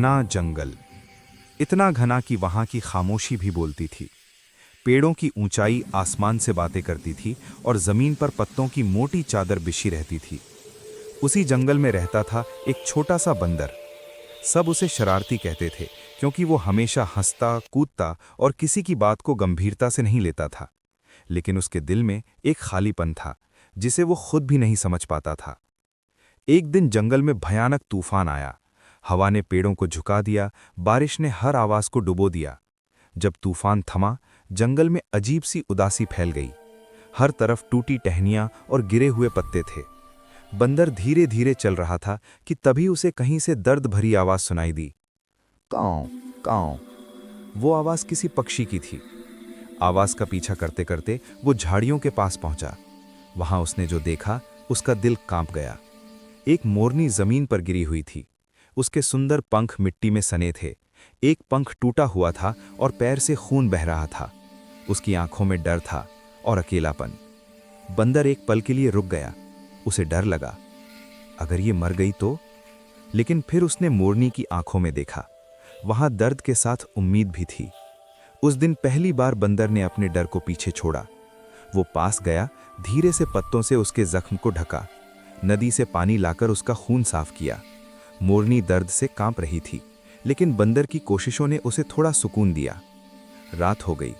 घना जंगल, इतना घना कि वहां की खामोशी भी बोलती थी। पेड़ों की ऊंचाई आसमान से बातें करती थी और जमीन पर पत्तों की मोटी चादर बिछी रहती थी। उसी जंगल में रहता था एक छोटा सा बंदर। सब उसे शरारती कहते थे, क्योंकि वो हमेशा हंसता कूदता और किसी की बात को गंभीरता से नहीं लेता था। लेकिन उसके दिल में एक खालीपन था, जिसे वो खुद भी नहीं समझ पाता था। एक दिन जंगल में भयानक तूफान आया। हवा ने पेड़ों को झुका दिया, बारिश ने हर आवाज को डुबो दिया। जब तूफान थमा, जंगल में अजीब सी उदासी फैल गई। हर तरफ टूटी टहनियां और गिरे हुए पत्ते थे। बंदर धीरे धीरे चल रहा था कि तभी उसे कहीं से दर्द भरी आवाज सुनाई दी। कांव कांव। वो आवाज किसी पक्षी की थी। आवाज का पीछा करते करते वो झाड़ियों के पास पहुंचा। वहां उसने जो देखा, उसका दिल कांप गया। एक मोरनी जमीन पर गिरी हुई थी। उसके सुंदर पंख मिट्टी में सने थे। एक पंख टूटा हुआ था और पैर से खून बह रहा था। उसकी आंखों में डर था और अकेलापन। बंदर एक पल के लिए रुक गया। उसे डर लगा, अगर ये मर गई तो। लेकिन फिर उसने मोरनी की आंखों में देखा। वहां दर्द के साथ उम्मीद भी थी। उस दिन पहली बार बंदर ने अपने डर को पीछे छोड़ा। वो पास गया, धीरे से पत्तों से उसके जख्म को ढका, नदी से पानी लाकर उसका खून साफ किया। मोरनी दर्द से कांप रही थी, लेकिन बंदर की कोशिशों ने उसे थोड़ा सुकून दिया। रात हो गई।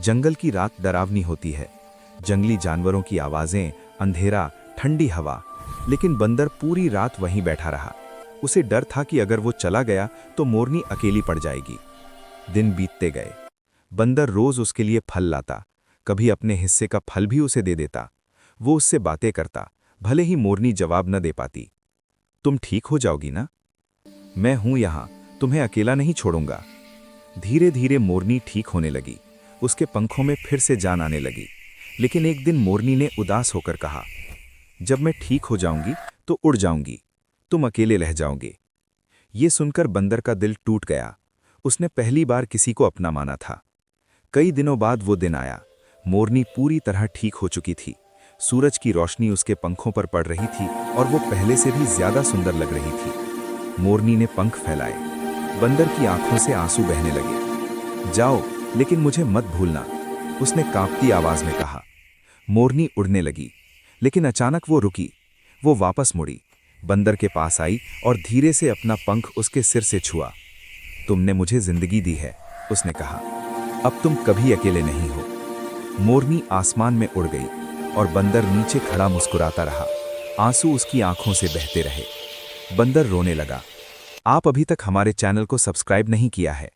जंगल की रात डरावनी होती है। जंगली जानवरों की आवाजें, अंधेरा, ठंडी हवा। लेकिन बंदर पूरी रात वहीं बैठा रहा। उसे डर था कि अगर वो चला गया तो मोरनी अकेली पड़ जाएगी। दिन बीतते गए। बंदर रोज उसके लिए फल लाता, कभी अपने हिस्से का फल भी उसे दे देता। वो उससे बातें करता, भले ही मोरनी जवाब न दे पाती। तुम ठीक हो जाओगी ना? मैं हूं यहां, तुम्हें अकेला नहीं छोड़ूंगा। धीरे धीरे मोरनी ठीक होने लगी। उसके पंखों में फिर से जान आने लगी। लेकिन एक दिन मोरनी ने उदास होकर कहा, जब मैं ठीक हो जाऊंगी तो उड़ जाऊंगी, तुम अकेले रह जाओगे। ये सुनकर बंदर का दिल टूट गया। उसने पहली बार किसी को अपना माना था। कई दिनों बाद वो दिन आया। मोरनी पूरी तरह ठीक हो चुकी थी। सूरज की रोशनी उसके पंखों पर पड़ रही थी और वो पहले से भी ज्यादा सुंदर लग रही थी। मोरनी ने पंख फैलाए। बंदर की आंखों से आंसू बहने लगे। जाओ, लेकिन मुझे मत भूलना, उसने कांपती आवाज में कहा। मोरनी उड़ने लगी, लेकिन अचानक वो रुकी। वो वापस मुड़ी, बंदर के पास आई और धीरे से अपना पंख उसके सिर से छुआ। तुमने मुझे जिंदगी दी है, उसने कहा। अब तुम कभी अकेले नहीं हो। मोरनी आसमान में उड़ गई और बंदर नीचे खड़ा मुस्कुराता रहा। आंसू उसकी आंखों से बहते रहे। बंदर रोने लगा। आप अभी तक हमारे चैनल को सब्सक्राइब नहीं किया है